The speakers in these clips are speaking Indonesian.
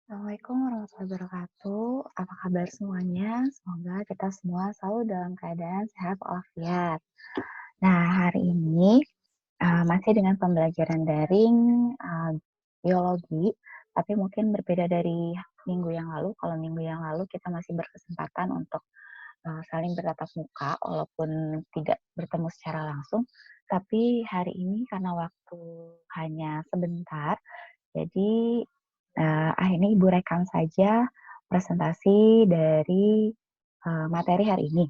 Assalamualaikum warahmatullahi wabarakatuh. Apa kabar semuanya? Semoga kita semua selalu dalam keadaan sehat walafiat. Nah, hari ini masih dengan pembelajaran daring biologi, tapi mungkin berbeda dari minggu yang lalu. Kalau minggu yang lalu kita masih berkesempatan untuk saling bertatap muka, walaupun tidak bertemu secara langsung. Tapi hari ini karena waktu hanya sebentar, jadi, akhirnya Ibu rekam saja presentasi dari, materi hari ini.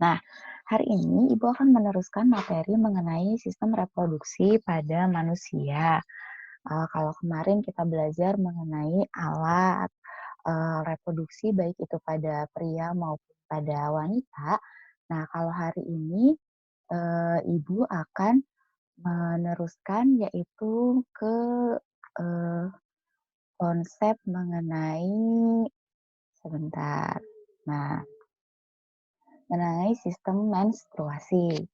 Nah, hari ini Ibu akan meneruskan materi mengenai sistem reproduksi pada manusia. Kalau kemarin kita belajar mengenai alat, reproduksi baik itu pada pria maupun pada wanita. Nah, kalau hari ini, Ibu akan meneruskan yaitu ke, eee konsep mengenai sebentar. Nah, mengenai sistem menstruasi.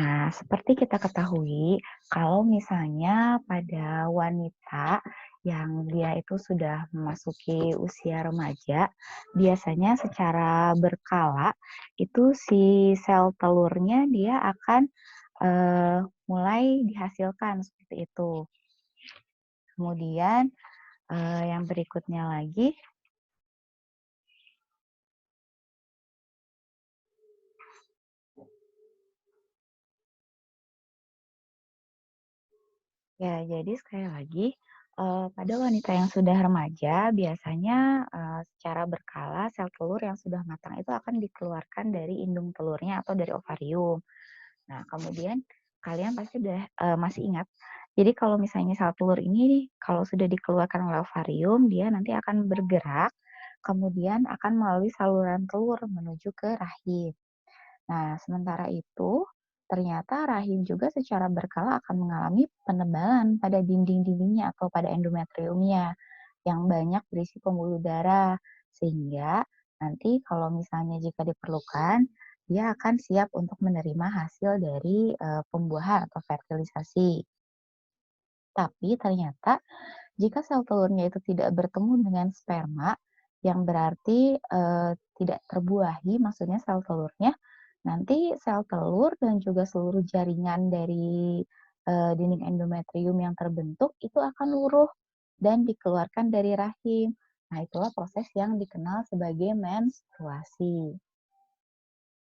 Nah, seperti kita ketahui, kalau misalnya pada wanita yang dia itu sudah memasuki usia remaja, biasanya secara berkala itu si sel telurnya dia akan mulai dihasilkan seperti itu. Kemudian yang berikutnya lagi. Ya, jadi sekali lagi, pada wanita yang sudah remaja biasanya, secara berkala sel telur yang sudah matang itu akan dikeluarkan dari indung telurnya atau dari ovarium. Nah, kemudian kalian pasti udah, masih ingat, jadi kalau misalnya sel telur ini kalau sudah dikeluarkan oleh ovarium, dia nanti akan bergerak, kemudian akan melalui saluran telur menuju ke rahim. Nah, sementara itu, ternyata rahim juga secara berkala akan mengalami penebalan pada dinding-dindingnya atau pada endometriumnya yang banyak berisi pembuluh darah, sehingga nanti kalau misalnya jika diperlukan, dia akan siap untuk menerima hasil dari pembuahan atau fertilisasi. Tapi ternyata jika sel telurnya itu tidak bertemu dengan sperma, yang berarti, tidak terbuahi, maksudnya sel telurnya, nanti sel telur dan juga seluruh jaringan dari, dinding endometrium yang terbentuk itu akan luruh dan dikeluarkan dari rahim. Nah, itulah proses yang dikenal sebagai menstruasi.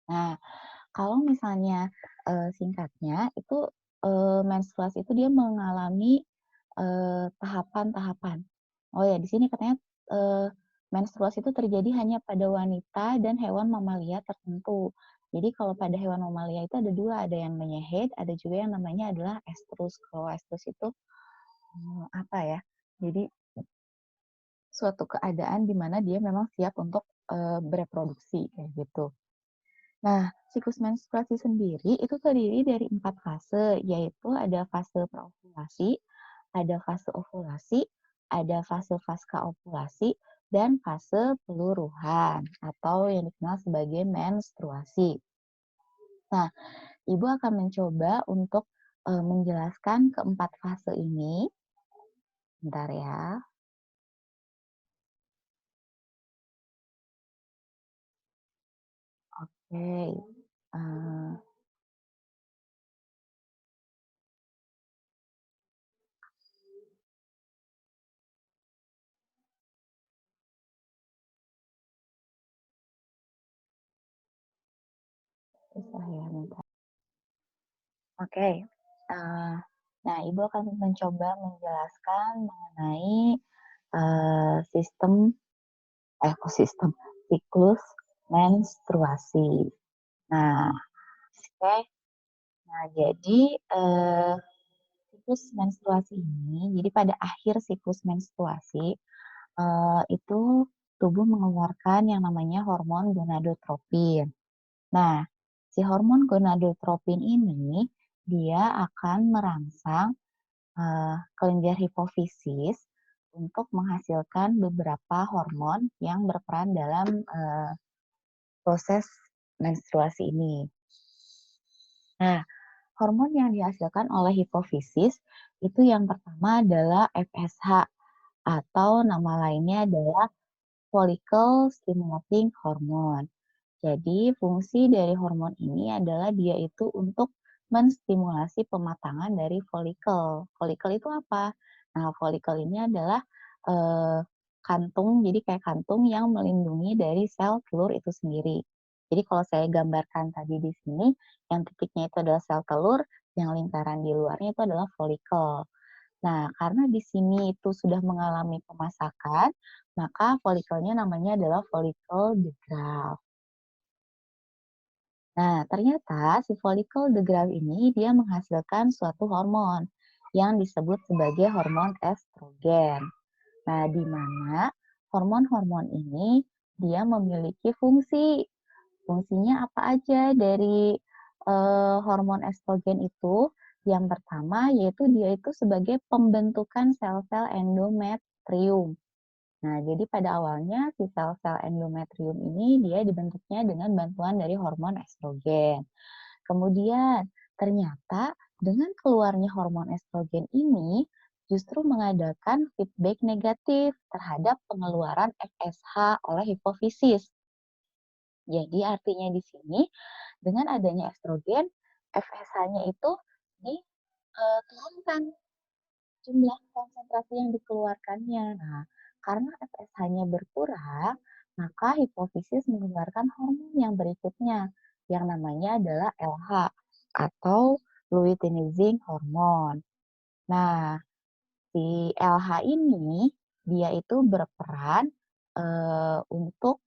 Nah, kalau misalnya, singkatnya itu, menstruasi itu dia mengalami, tahapan-tahapan. Oh ya, di sini katanya, eee, menstruasi itu terjadi hanya pada wanita dan hewan mamalia tertentu. Jadi kalau pada hewan mamalia itu ada 2, ada yang namanya head, ada juga yang namanya adalah estrus. Kalau estrus itu, apa ya, jadi suatu keadaan di mana dia memang siap untuk, bereproduksi, kayak gitu. Nah, siklus menstruasi sendiri itu terdiri dari 4 fase, yaitu ada fase praovulasi, ada fase ovulasi, ada fase pasca ovulasi, dan fase peluruhan atau yang dikenal sebagai menstruasi. Nah, Ibu akan mencoba untuk, menjelaskan keempat fase ini. Bentar ya. Oke, susah ya, bentar. Oke, nah Ibu akan mencoba menjelaskan mengenai, sistem kok sistem, siklus menstruasi. Nah, oke. Nah, jadi, siklus menstruasi ini, jadi pada akhir siklus menstruasi, itu tubuh mengeluarkan yang namanya hormon gonadotropin. Nah, si hormon gonadotropin ini, dia akan merangsang kelenjar hipofisis untuk menghasilkan beberapa hormon yang berperan dalam, proses menstruasi ini. Nah, hormon yang dihasilkan oleh hipofisis itu yang pertama adalah FSH. atau nama lainnya adalah follicle stimulating hormone. Jadi, fungsi dari hormon ini adalah dia itu untuk menstimulasi pematangan dari folikel. Folikel itu apa? Nah, folikel ini adalah eh, kantung, jadi kayak kantung yang melindungi dari sel telur itu sendiri. Jadi, kalau saya gambarkan tadi di sini, yang titiknya itu adalah sel telur, yang lingkaran di luarnya itu adalah folikel. Nah, karena di sini itu sudah mengalami pemasakan, maka folikelnya namanya adalah folikel de Graaff. Nah, ternyata si folikel de Graaff ini dia menghasilkan suatu hormon yang disebut sebagai hormon estrogen. Nah, di mana hormon-hormon ini dia memiliki fungsi. Fungsinya apa aja dari hormon estrogen itu? Yang pertama yaitu dia itu sebagai pembentukan sel-sel endometrium. Nah, jadi pada awalnya si sel-sel endometrium ini dia dibentuknya dengan bantuan dari hormon estrogen. Kemudian, ternyata dengan keluarnya hormon estrogen ini justru mengadakan feedback negatif terhadap pengeluaran FSH oleh hipofisis. Jadi artinya di sini dengan adanya estrogen, FSH-nya itu diturunkan jumlah konsentrasi yang dikeluarkannya. Nah, karena FSH-nya berkurang, maka hipofisis mengeluarkan hormon yang berikutnya, yang namanya adalah LH atau luteinizing hormone. Nah, si LH ini dia itu berperan untuk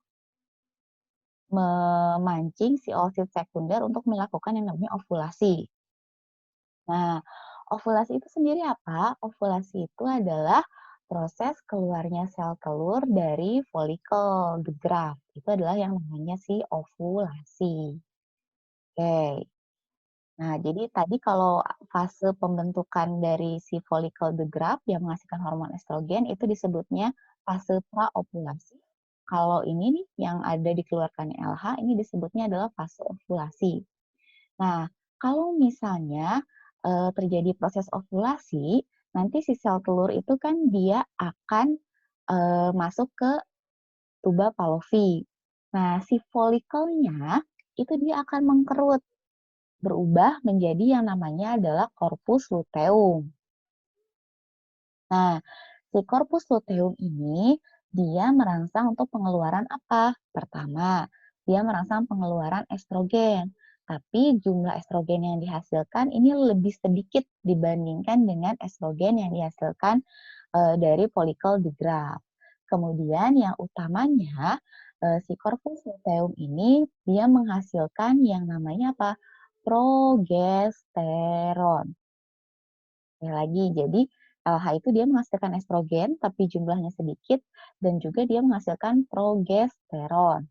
memancing si oosit sekunder untuk melakukan yang namanya ovulasi. Nah, ovulasi itu sendiri apa? Ovulasi itu adalah proses keluarnya sel telur dari folikel de Graaff. Itu adalah yang namanya si ovulasi. Oke. Nah, jadi tadi kalau fase pembentukan dari si folikel de Graaff yang menghasilkan hormon estrogen itu disebutnya fase praovulasi. Kalau ini nih yang ada dikeluarkan LH ini disebutnya adalah fase ovulasi. Nah, kalau misalnya, terjadi proses ovulasi, nanti si sel telur itu kan dia akan, masuk ke tuba Fallopi. Nah, si folikelnya itu dia akan mengkerut, berubah menjadi yang namanya adalah corpus luteum. Nah, si corpus luteum ini dia merangsang untuk pengeluaran apa? Pertama, dia merangsang pengeluaran estrogen. Tapi jumlah estrogen yang dihasilkan ini lebih sedikit dibandingkan dengan estrogen yang dihasilkan dari folikel de Graaff. Kemudian yang utamanya si corpus luteum ini dia menghasilkan yang namanya apa? Progesteron. Sekali lagi, jadi LH itu dia menghasilkan estrogen, tapi jumlahnya sedikit, dan juga dia menghasilkan progesteron.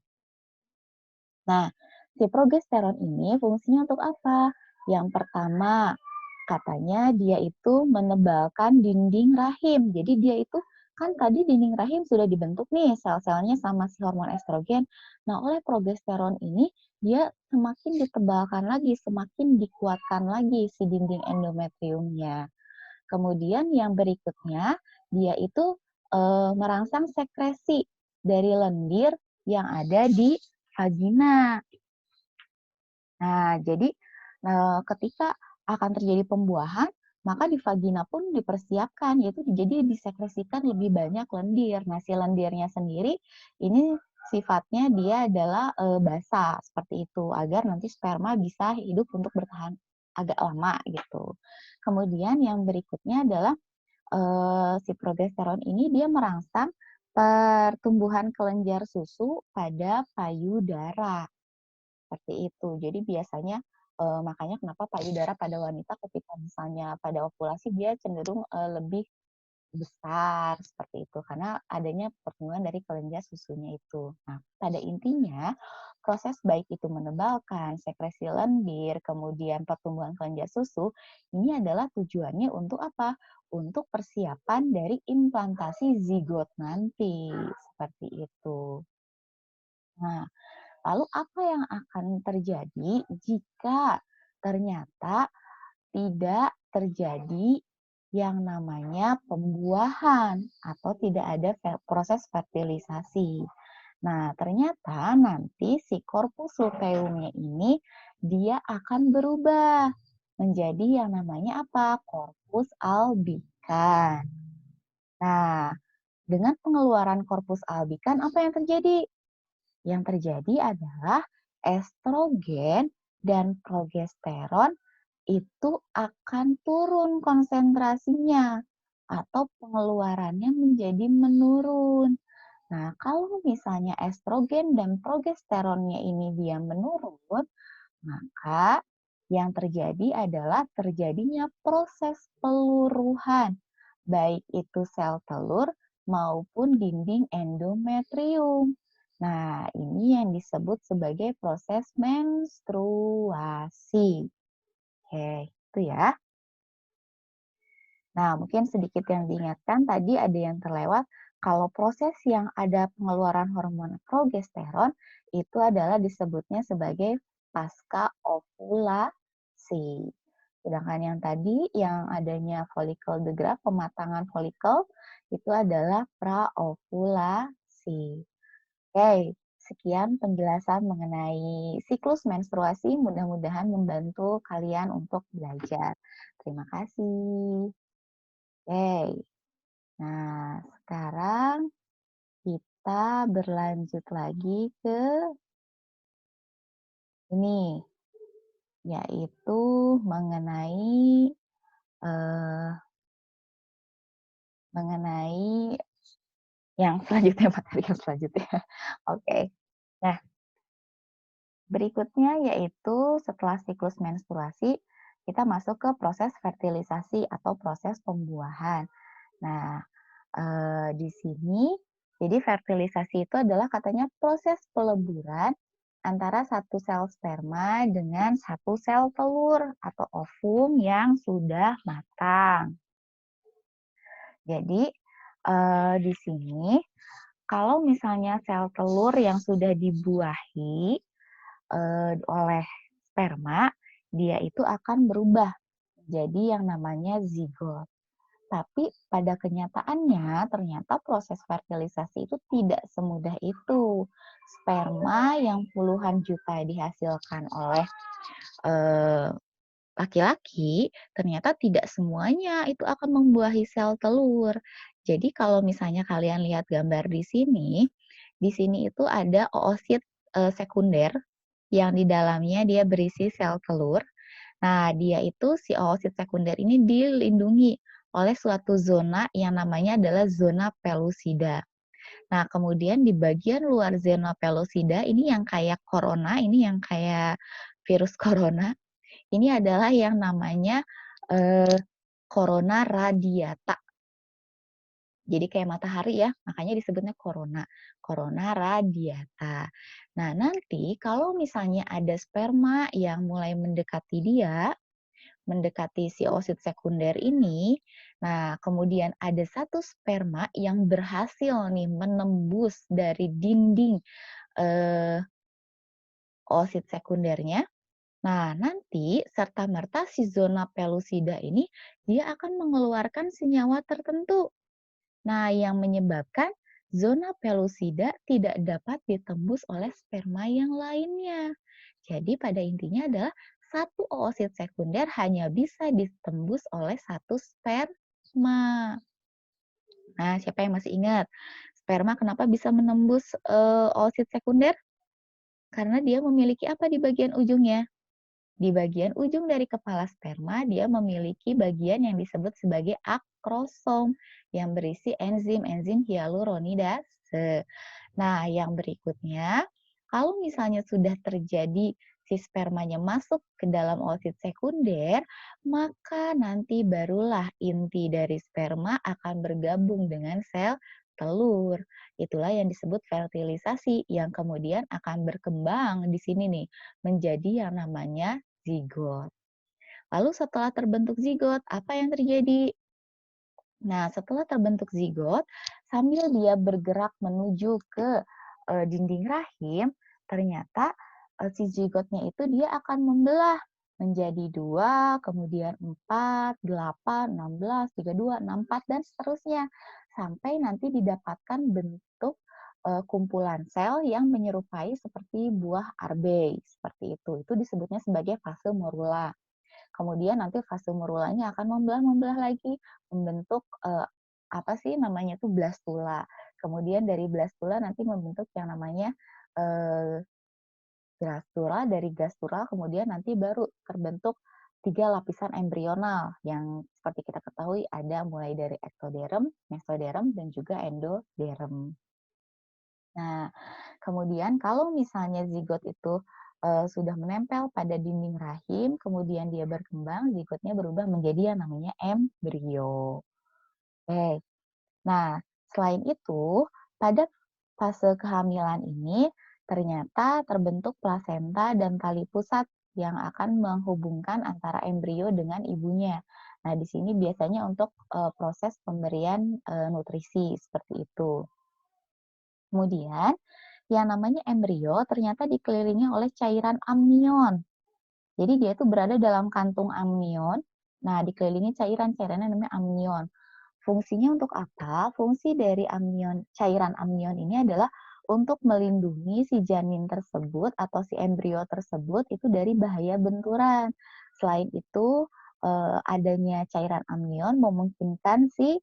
Nah, si progesteron ini fungsinya untuk apa? Yang pertama, katanya dia itu menebalkan dinding rahim. Jadi dia itu kan tadi dinding rahim sudah dibentuk nih sel-selnya sama si hormon estrogen. Nah, oleh progesteron ini dia semakin ditebalkan lagi, semakin dikuatkan lagi si dinding endometriumnya. Kemudian yang berikutnya, dia itu merangsang sekresi dari lendir yang ada di vagina. Nah, jadi ketika akan terjadi pembuahan, maka di vagina pun dipersiapkan, yaitu jadi disekresikan lebih banyak lendir. Nah, si lendirnya sendiri ini sifatnya dia adalah basah seperti itu, agar nanti sperma bisa hidup untuk bertahan agak lama gitu. Kemudian yang berikutnya adalah si progesteron ini dia merangsang pertumbuhan kelenjar susu pada payudara, seperti itu. Jadi biasanya, makanya kenapa payudara pada wanita ketika misalnya pada ovulasi dia cenderung, lebih besar, seperti itu, karena adanya pertumbuhan dari kelenjar susunya itu. Nah, pada intinya, proses baik itu menebalkan, sekresi lendir, kemudian pertumbuhan kelenjar susu, ini adalah tujuannya untuk apa? Untuk persiapan dari implantasi zigot nanti, seperti itu. Nah, lalu apa yang akan terjadi jika ternyata tidak terjadi yang namanya pembuahan atau tidak ada proses fertilisasi. Nah, ternyata nanti si korpus luteumnya ini dia akan berubah menjadi yang namanya apa? Korpus albikan. Nah, dengan pengeluaran korpus albikan apa yang terjadi? Yang terjadi adalah estrogen dan progesteron itu akan turun konsentrasinya atau pengeluarannya menjadi menurun. Nah, kalau misalnya estrogen dan progesteronnya ini dia menurun, maka yang terjadi adalah terjadinya proses peluruhan, baik itu sel telur maupun dinding endometrium. Nah, ini yang disebut sebagai proses menstruasi. Oke, itu ya. Nah, mungkin sedikit yang diingatkan tadi ada yang terlewat. Kalau proses yang ada pengeluaran hormon progesteron itu adalah disebutnya sebagai pasca ovulasi. Sedangkan yang tadi yang adanya follicle degrad, pematangan folikel itu adalah praovulasi. Oke, sekian penjelasan mengenai siklus menstruasi. Mudah-mudahan membantu kalian untuk belajar. Terima kasih. Oke, nah sekarang kita berlanjut lagi ke ini, yaitu mengenai eh, mengenai yang selanjutnya, materi yang selanjutnya. Oke, nah berikutnya yaitu setelah siklus menstruasi, kita masuk ke proses fertilisasi atau proses pembuahan. Nah, di sini, jadi fertilisasi itu adalah katanya proses peleburan antara satu sel sperma dengan satu sel telur atau ovum yang sudah matang. Jadi, di sini kalau misalnya sel telur yang sudah dibuahi oleh sperma, dia itu akan berubah jadi yang namanya zigot. Tapi pada kenyataannya, ternyata proses fertilisasi itu tidak semudah itu. Sperma yang puluhan juta dihasilkan oleh laki-laki, ternyata tidak semuanya itu akan membuahi sel telur. Jadi kalau misalnya kalian lihat gambar di sini itu ada oosit sekunder yang di dalamnya dia berisi sel telur. Nah, dia itu si oosit sekunder ini dilindungi oleh suatu zona yang namanya adalah zona pelusida. Nah, kemudian di bagian luar zona pelusida ini yang kayak corona, ini yang kayak virus corona, ini adalah yang namanya corona radiata. Jadi kayak matahari ya, makanya disebutnya corona, corona radiata. Nah, nanti kalau misalnya ada sperma yang mulai mendekati dia, mendekati si oosit sekunder ini, nah kemudian ada satu sperma yang berhasil nih menembus dari dinding eh, oosit sekundernya. Nah, nanti serta-merta si zona pelusida ini dia akan mengeluarkan senyawa tertentu. Nah, yang menyebabkan zona pelusida tidak dapat ditembus oleh sperma yang lainnya. Jadi pada intinya adalah satu oosit sekunder hanya bisa ditembus oleh satu sperma. Nah, siapa yang masih ingat? Sperma kenapa bisa menembus oosit sekunder? Karena dia memiliki apa di bagian ujungnya? Di bagian ujung dari kepala sperma, dia memiliki bagian yang disebut sebagai akrosom yang berisi enzim-enzim hyaluronidase. Nah, yang berikutnya, kalau misalnya sudah terjadi si spermanya masuk ke dalam oosit sekunder, maka nanti barulah inti dari sperma akan bergabung dengan sel telur. Itulah yang disebut fertilisasi yang kemudian akan berkembang di sini nih menjadi yang namanya zigot. Lalu setelah terbentuk zigot, apa yang terjadi? Nah, setelah terbentuk zigot, sambil dia bergerak menuju ke dinding rahim, ternyata si zigotnya itu dia akan membelah. menjadi 2, kemudian 4, 8, 16, 32, 64, dan seterusnya. Sampai nanti didapatkan bentuk kumpulan sel yang menyerupai seperti buah arbei, seperti itu. Itu disebutnya sebagai fase morula. Kemudian nanti fase morulanya akan membelah-membelah lagi, membentuk apa sih namanya itu blastula. Kemudian dari blastula nanti membentuk yang namanya eh, gastrula, dari gastrula kemudian nanti baru terbentuk 3 lapisan embrional yang seperti kita ketahui ada mulai dari ektoderm, mesoderm, dan juga endoderm. Nah, kemudian kalau misalnya zigot itu sudah menempel pada dinding rahim, kemudian dia berkembang, zigotnya berubah menjadi yang namanya embrio. Oke. Nah, selain itu, pada fase kehamilan ini ternyata terbentuk plasenta dan tali pusat yang akan menghubungkan antara embrio dengan ibunya. Nah, di sini biasanya untuk proses pemberian nutrisi seperti itu. Kemudian, yang namanya embrio ternyata dikelilingi oleh cairan amnion. Jadi dia itu berada dalam kantung amnion. Nah, dikelilingi cairan-cairannya namanya amnion. Fungsinya untuk apa? Fungsi dari amnion, cairan amnion ini adalah untuk melindungi si janin tersebut atau si embrio tersebut itu dari bahaya benturan. Selain itu, adanya cairan amnion memungkinkan si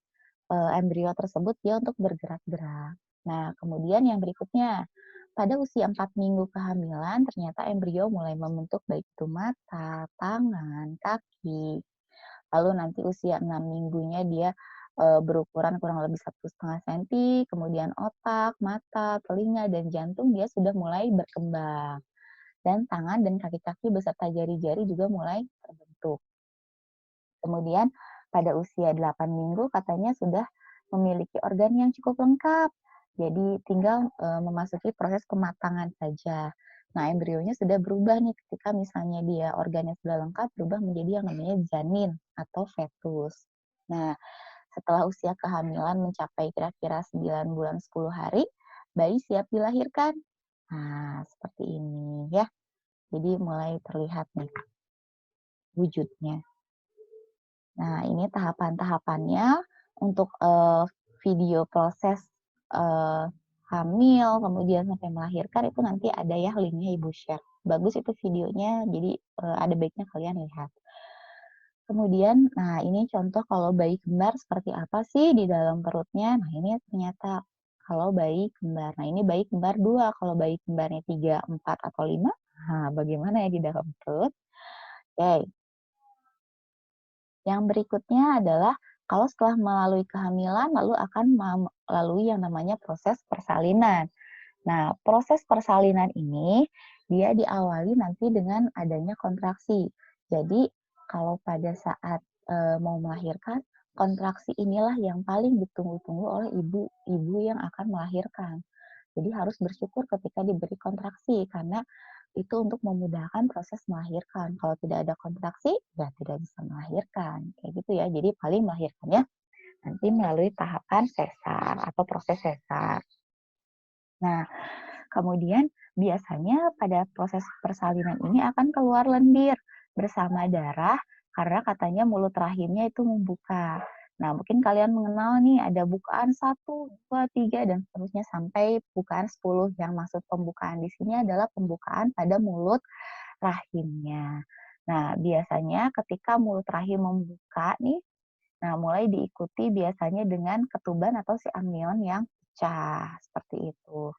embrio tersebut dia untuk bergerak-gerak. Nah, kemudian yang berikutnya, pada usia 4 minggu kehamilan, ternyata embrio mulai membentuk baik itu mata, tangan, kaki. Lalu nanti usia 6 minggunya dia berukuran kurang lebih 1,5 cm, kemudian otak, mata, telinga, dan jantung dia sudah mulai berkembang. Dan tangan dan kaki-kaki beserta jari-jari juga mulai terbentuk. Kemudian pada usia 8 minggu katanya sudah memiliki organ yang cukup lengkap. Jadi tinggal memasuki proses pematangan saja. Nah, embrionya sudah berubah nih ketika misalnya dia organnya sudah lengkap berubah menjadi yang namanya janin atau fetus. Nah, setelah usia kehamilan mencapai kira-kira 9 bulan 10 hari, bayi siap dilahirkan. Nah, seperti ini ya. Jadi mulai terlihat nih wujudnya. Nah, ini tahapan-tahapannya untuk video proses hamil, kemudian sampai melahirkan itu nanti ada ya linknya Ibu share. Bagus itu videonya, jadi ada baiknya kalian lihat. Kemudian, nah ini contoh kalau bayi kembar seperti apa sih di dalam perutnya. Nah, ini ternyata kalau bayi kembar. Nah, ini bayi kembar 2, kalau bayi kembarnya 3, 4, atau 5, nah bagaimana ya di dalam perut? Oke. Yang berikutnya adalah kalau setelah melalui kehamilan lalu akan melalui yang namanya proses persalinan. Nah, proses persalinan ini dia diawali nanti dengan adanya kontraksi. Jadi, kalau pada saat mau melahirkan, kontraksi inilah yang paling ditunggu-tunggu oleh ibu-ibu yang akan melahirkan. Jadi harus bersyukur ketika diberi kontraksi karena itu untuk memudahkan proses melahirkan. Kalau tidak ada kontraksi, ya tidak bisa melahirkan. Kayak gitu ya. Jadi paling melahirkannya nanti melalui tahapan sesar atau proses sesar. Nah, kemudian biasanya pada proses persalinan ini akan keluar lendir bersama darah karena katanya mulut rahimnya itu membuka. Nah, mungkin kalian mengenal nih ada bukaan 1, 2, 3, dan seterusnya sampai bukaan 10. Yang maksud pembukaan di sini adalah pembukaan pada mulut rahimnya. Nah, biasanya ketika mulut rahim membuka nih, nah mulai diikuti biasanya dengan ketuban atau si amnion yang pecah, seperti itu.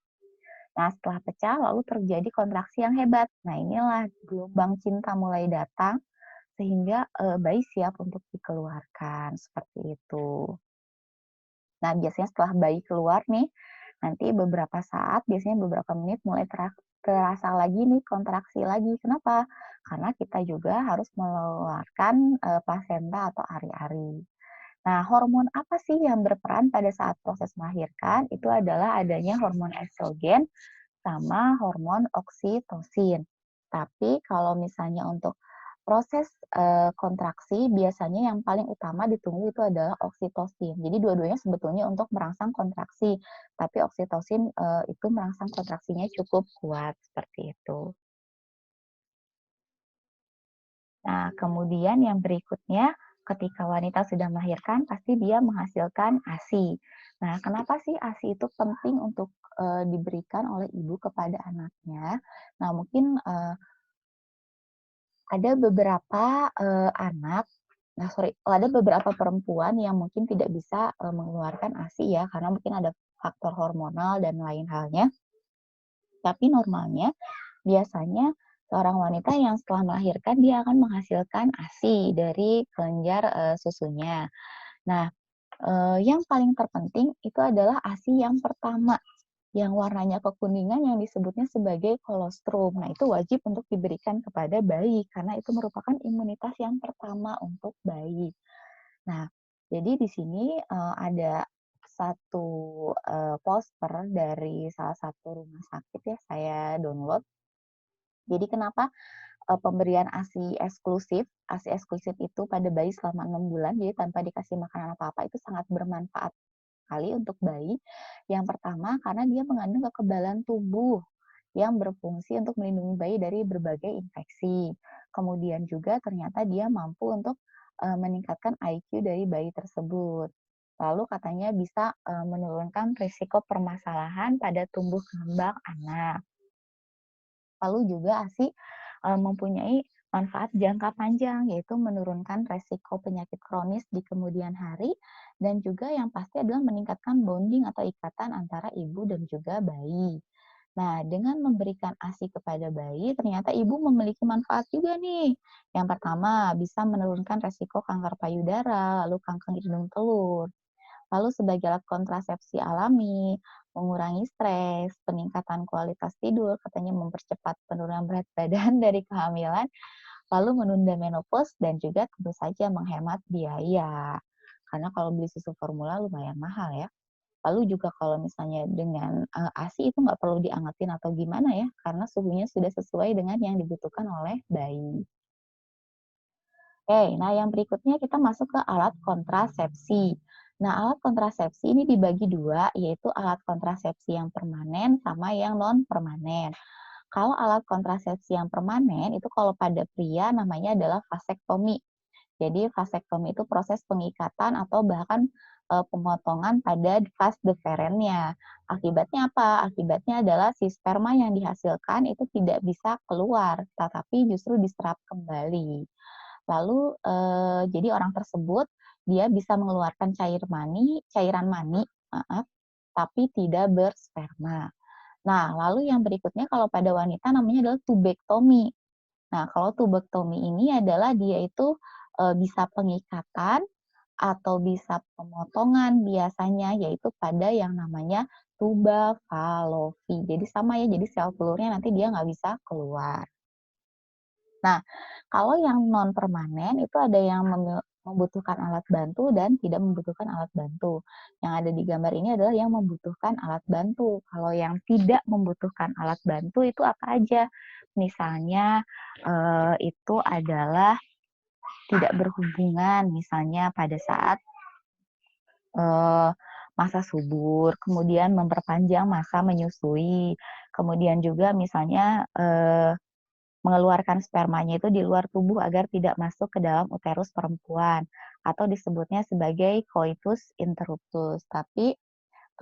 Nah, setelah pecah lalu terjadi kontraksi yang hebat. Nah, inilah gelombang cinta mulai datang sehingga bayi siap untuk dikeluarkan, seperti itu. Nah, biasanya setelah bayi keluar nih, nanti beberapa saat, biasanya beberapa menit mulai terasa lagi nih kontraksi lagi. Kenapa? Karena kita juga harus mengeluarkan plasenta atau ari-ari. Nah, hormon apa sih yang berperan pada saat proses melahirkan? Itu adalah adanya hormon estrogen sama hormon oksitosin. Tapi kalau misalnya untuk proses kontraksi biasanya yang paling utama ditunggu itu adalah oksitosin. Jadi dua-duanya sebetulnya untuk merangsang kontraksi, tapi oksitosin itu merangsang kontraksinya cukup kuat seperti itu. Nah, kemudian yang berikutnya, ketika wanita sudah melahirkan, pasti dia menghasilkan ASI. Nah, kenapa sih ASI itu penting untuk diberikan oleh ibu kepada anaknya? Nah, mungkin ada beberapa anak, ada beberapa perempuan yang mungkin tidak bisa mengeluarkan ASI ya, karena mungkin ada faktor hormonal dan lain halnya. Tapi normalnya biasanya seorang wanita yang setelah melahirkan dia akan menghasilkan ASI dari kelenjar, susunya. Nah, yang paling terpenting itu adalah ASI yang pertama, yang warnanya kekuningan yang disebutnya sebagai kolostrum. Nah, itu wajib untuk diberikan kepada bayi karena itu merupakan imunitas yang pertama untuk bayi. Nah, jadi di sini, ada satu, poster dari salah satu rumah sakit ya, saya download. Jadi kenapa, pemberian ASI eksklusif itu pada bayi selama 6 bulan, jadi tanpa dikasih makanan apa-apa itu sangat bermanfaat sekali untuk bayi. Yang pertama, karena dia mengandung kekebalan tubuh yang berfungsi untuk melindungi bayi dari berbagai infeksi. Kemudian juga ternyata dia mampu untuk, meningkatkan IQ dari bayi tersebut. Lalu katanya bisa, menurunkan risiko permasalahan pada tumbuh kembang anak. Lalu juga ASI, mempunyai manfaat jangka panjang, yaitu menurunkan resiko penyakit kronis di kemudian hari, dan juga yang pasti adalah meningkatkan bonding atau ikatan antara ibu dan juga bayi. Nah, dengan memberikan ASI kepada bayi, ternyata ibu memiliki manfaat juga nih. Yang pertama, bisa menurunkan resiko kanker payudara, lalu kanker hidung telur. Lalu sebagai alat kontrasepsi alami, mengurangi stres, peningkatan kualitas tidur, katanya mempercepat penurunan berat badan dari kehamilan, lalu menunda menopause dan juga tentu saja menghemat biaya. Karena kalau beli susu formula lumayan mahal ya. Lalu juga kalau misalnya dengan, ASI itu nggak perlu diangetin atau gimana ya, karena suhunya sudah sesuai dengan yang dibutuhkan oleh bayi. Oke, nah yang berikutnya kita masuk ke alat kontrasepsi. Nah, alat kontrasepsi ini dibagi dua, yaitu alat kontrasepsi yang permanen sama yang non-permanen. Kalau alat kontrasepsi yang permanen, itu kalau pada pria namanya adalah vasektomi. Jadi vasektomi itu proses pengikatan atau bahkan pemotongan pada vas deferennya. Akibatnya apa? Akibatnya adalah si sperma yang dihasilkan itu tidak bisa keluar, tetapi justru diserap kembali. Lalu, jadi orang tersebut dia bisa mengeluarkan cairan mani, maaf, tapi tidak bersperma. Nah, lalu yang berikutnya kalau pada wanita namanya adalah tubektomi. Nah, kalau tubektomi ini adalah dia itu, bisa pengikatan atau bisa pemotongan biasanya, yaitu pada yang namanya tuba Fallopi. Jadi sama ya, jadi sel telurnya nanti dia nggak bisa keluar. Nah, kalau yang non permanen itu ada yang membutuhkan alat bantu dan tidak membutuhkan alat bantu. Yang ada di gambar ini adalah yang membutuhkan alat bantu. Kalau yang tidak membutuhkan alat bantu itu apa aja? Misalnya, itu adalah tidak berhubungan, misalnya pada saat, eee, masa subur, kemudian memperpanjang masa menyusui, kemudian juga misalnya, mengeluarkan spermanya itu di luar tubuh agar tidak masuk ke dalam uterus perempuan, atau disebutnya sebagai coitus interruptus. Tapi,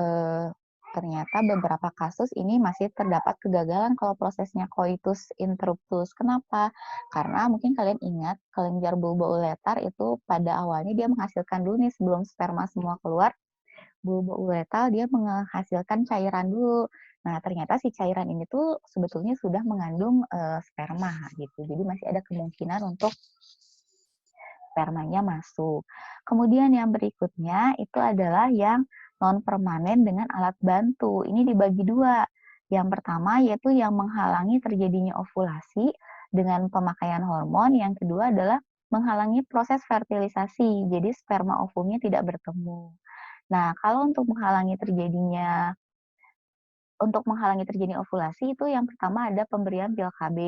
eee, ternyata beberapa kasus ini masih terdapat kegagalan kalau prosesnya coitus interruptus. Kenapa? Karena mungkin kalian ingat kelenjar bulba ureter itu pada awalnya dia menghasilkan dulu nih sebelum sperma semua keluar, bulba ureter dia menghasilkan cairan dulu. Nah, ternyata si cairan ini tuh sebetulnya sudah mengandung, sperma gitu. Jadi masih ada kemungkinan untuk spermanya masuk. Kemudian yang berikutnya itu adalah yang non permanen dengan alat bantu. Ini dibagi dua. Yang pertama yaitu yang menghalangi terjadinya ovulasi dengan pemakaian hormon. Yang kedua adalah menghalangi proses fertilisasi. Jadi sperma ovumnya tidak bertemu. Nah, kalau untuk menghalangi terjadi ovulasi itu yang pertama ada pemberian pil KB.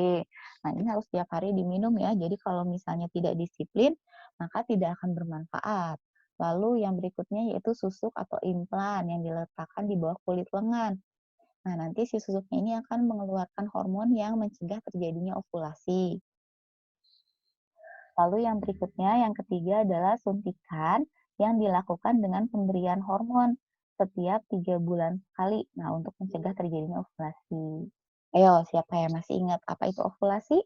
Nah, ini harus tiap hari diminum ya. Jadi kalau misalnya tidak disiplin, maka tidak akan bermanfaat. Lalu yang berikutnya yaitu susuk atau implan yang diletakkan di bawah kulit lengan. Nah, nanti si susuknya ini akan mengeluarkan hormon yang mencegah terjadinya ovulasi. Lalu yang berikutnya, yang ketiga adalah suntikan yang dilakukan dengan pemberian hormon setiap 3 bulan sekali. Nah, untuk mencegah terjadinya ovulasi. Ayo, siapa yang masih ingat apa itu ovulasi?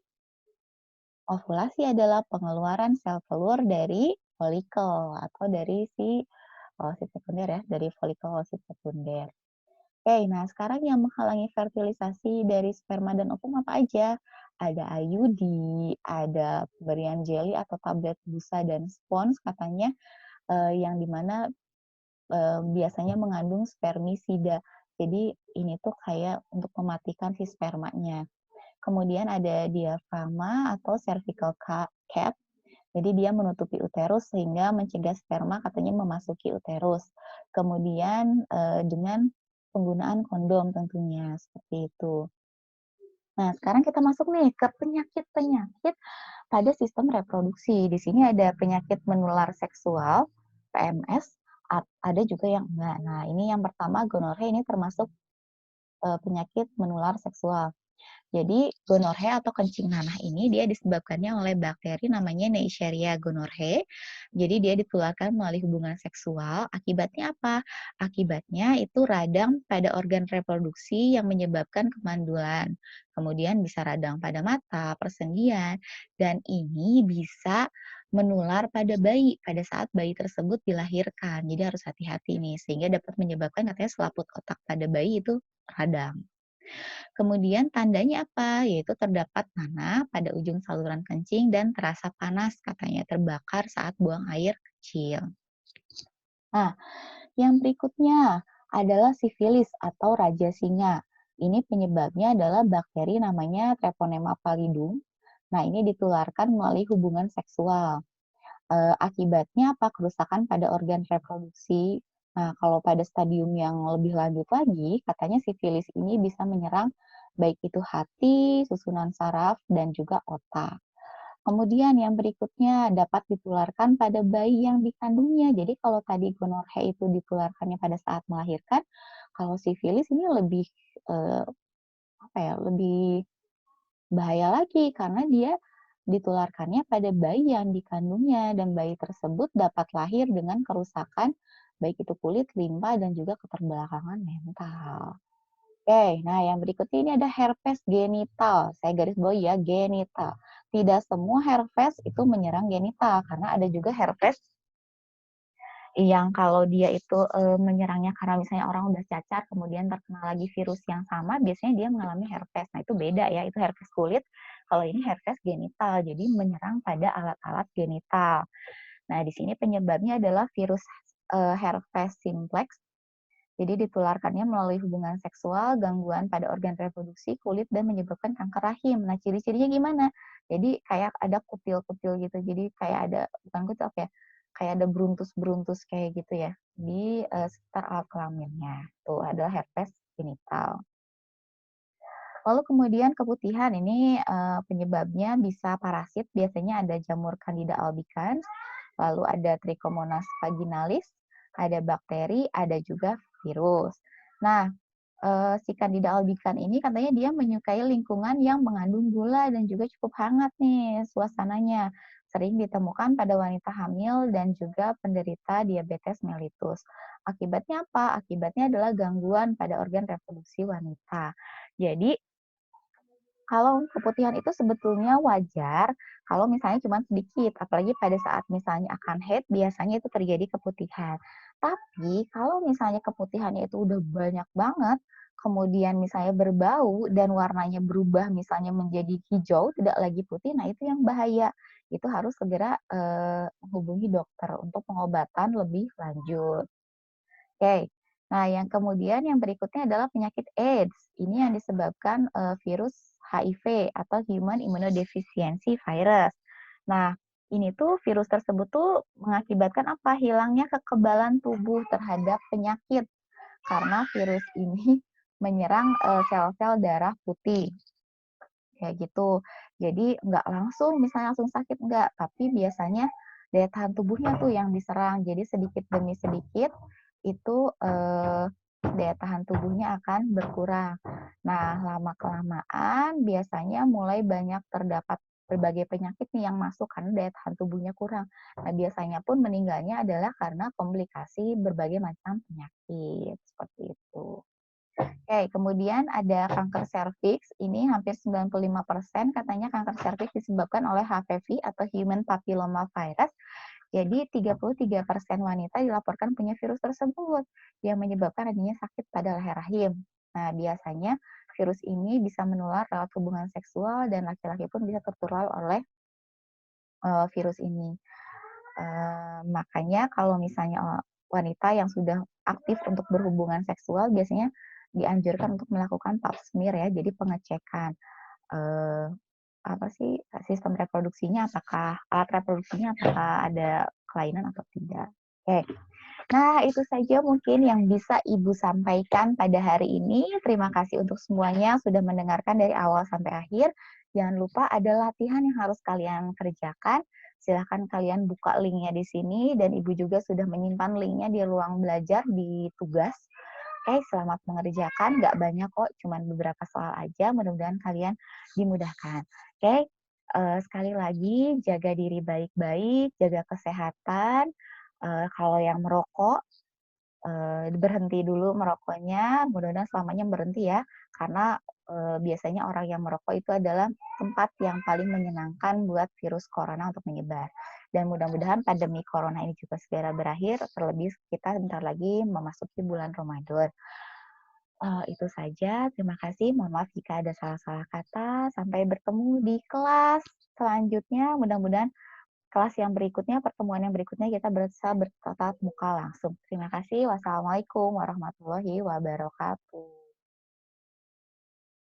Ovulasi adalah pengeluaran sel telur dari folikel atau dari si oosit sekunder ya, dari folikel oosit sekunder. Oke, nah sekarang yang menghalangi fertilisasi dari sperma dan ovum apa aja? Ada IUD, ada pemberian jelly atau tablet busa dan spons katanya, yang dimana biasanya mengandung spermisida. Jadi ini tuh kayak untuk mematikan si spermanya. Kemudian ada diafragma atau cervical cap. Jadi dia menutupi uterus sehingga mencegah sperma katanya memasuki uterus. Kemudian, dengan penggunaan kondom tentunya, seperti itu. Nah, sekarang kita masuk nih ke penyakit-penyakit pada sistem reproduksi. Di sini ada penyakit menular seksual, PMS, ada juga yang enggak. Nah, ini yang pertama gonorrhea ini termasuk, penyakit menular seksual. Jadi gonorrhea atau kencing nanah ini dia disebabkannya oleh bakteri namanya Neisseria gonorrhoeae. Jadi dia ditularkan melalui hubungan seksual. Akibatnya apa? Akibatnya itu radang pada organ reproduksi yang menyebabkan kemandulan. Kemudian bisa radang pada mata, persendian, dan ini bisa menular pada bayi pada saat bayi tersebut dilahirkan. Jadi harus hati-hati nih sehingga dapat menyebabkan katanya selaput otak pada bayi itu radang. Kemudian tandanya apa? Yaitu terdapat nanah pada ujung saluran kencing dan terasa panas katanya terbakar saat buang air kecil. Nah, yang berikutnya adalah sifilis atau raja singa. Ini penyebabnya adalah bakteri namanya Treponema pallidum. Nah, ini ditularkan melalui hubungan seksual. Akibatnya apa? Kerusakan pada organ reproduksi. Nah, kalau pada stadium yang lebih lanjut lagi, katanya sifilis ini bisa menyerang baik itu hati, susunan saraf, dan juga otak. Kemudian yang berikutnya dapat ditularkan pada bayi yang dikandungnya. Jadi kalau tadi gonorrhea itu ditularkannya pada saat melahirkan, kalau sifilis ini lebih, eee, apa ya, lebih bahaya lagi karena dia ditularkannya pada bayi yang dikandungnya dan bayi tersebut dapat lahir dengan kerusakan baik itu kulit, limpa, dan juga keterbelakangan mental. Oke, nah yang berikutnya ini ada herpes genital. Saya garis bawahi ya, genital. Tidak semua herpes itu menyerang genital karena ada juga herpes yang kalau dia itu, menyerangnya karena misalnya orang udah cacar, kemudian terkena lagi virus yang sama, biasanya dia mengalami herpes. Nah, itu beda ya, itu herpes kulit, kalau ini herpes genital, jadi menyerang pada alat-alat genital. Nah, di sini penyebabnya adalah virus, herpes simplex, jadi ditularkannya melalui hubungan seksual, gangguan pada organ reproduksi, kulit, dan menyebabkan kanker rahim. Nah, ciri-cirinya gimana? Jadi kayak ada kutil-kutil gitu, jadi kayak ada bukan kutil, apa ya, kayak ada beruntus-beruntus kayak gitu ya, di, sekitar alat kelaminnya. Tuh adalah herpes genital. Lalu kemudian keputihan ini, penyebabnya bisa parasit, biasanya ada jamur Candida albicans, lalu ada Trichomonas vaginalis, ada bakteri, ada juga virus. Nah, si Candida albicans ini katanya dia menyukai lingkungan yang mengandung gula dan juga cukup hangat nih suasananya. Sering ditemukan pada wanita hamil dan juga penderita diabetes mellitus. Akibatnya apa? Akibatnya adalah gangguan pada organ reproduksi wanita. Jadi kalau keputihan itu sebetulnya wajar kalau misalnya cuma sedikit, apalagi pada saat misalnya akan haid biasanya itu terjadi keputihan. Tapi kalau misalnya keputihannya itu udah banyak banget, kemudian misalnya berbau dan warnanya berubah misalnya menjadi hijau, tidak lagi putih, nah itu yang bahaya. Itu harus segera, menghubungi dokter untuk pengobatan lebih lanjut. Oke. Nah, yang kemudian yang berikutnya adalah penyakit AIDS. Ini yang disebabkan, virus HIV atau Human Immunodeficiency Virus. Nah, ini tuh virus tersebut tuh mengakibatkan apa? Hilangnya kekebalan tubuh terhadap penyakit karena virus ini menyerang, sel-sel darah putih, kayak gitu. Jadi nggak langsung misalnya langsung sakit, enggak, tapi biasanya daya tahan tubuhnya tuh yang diserang. Jadi sedikit demi sedikit itu, daya tahan tubuhnya akan berkurang. Nah, lama-kelamaan biasanya mulai banyak terdapat berbagai penyakit nih yang masuk karena daya tahan tubuhnya kurang. Nah, biasanya pun meninggalnya adalah karena komplikasi berbagai macam penyakit, seperti itu. Oke, kemudian ada kanker serviks, ini hampir 95% katanya kanker serviks disebabkan oleh HPV atau Human Papilloma Virus. Jadi 33% wanita dilaporkan punya virus tersebut yang menyebabkan adanya sakit pada leher rahim. Nah, biasanya virus ini bisa menular lewat hubungan seksual dan laki-laki pun bisa tertular oleh virus ini. Makanya kalau misalnya wanita yang sudah aktif untuk berhubungan seksual biasanya dianjurkan untuk melakukan pap smear ya, jadi pengecekan, eee, apa sih, sistem reproduksinya apakah alat reproduksinya apakah ada kelainan atau tidak. Oke. Nah, itu saja mungkin yang bisa Ibu sampaikan pada hari ini. Terima kasih untuk semuanya sudah mendengarkan dari awal sampai akhir. Jangan lupa ada latihan yang harus kalian kerjakan. Silahkan kalian buka linknya di sini dan Ibu juga sudah menyimpan linknya di ruang belajar di tugas. Oke, selamat mengerjakan. Nggak banyak kok, cuman beberapa soal aja. Mudah-mudahan kalian dimudahkan. Oke, sekali lagi jaga diri baik-baik, jaga kesehatan. Kalau yang merokok, berhenti dulu merokoknya, mudah-mudahan selamanya berhenti ya, karena, biasanya orang yang merokok itu adalah tempat yang paling menyenangkan buat virus corona untuk menyebar. Dan mudah-mudahan pandemi corona ini juga segera berakhir, terlebih kita bentar lagi memasuki bulan Ramadan. Itu saja, terima kasih, mohon maaf jika ada salah-salah kata, sampai bertemu di kelas selanjutnya, mudah-mudahan kelas yang berikutnya, pertemuan yang berikutnya kita bisa bertatap muka langsung. Terima kasih. Wassalamualaikum warahmatullahi wabarakatuh.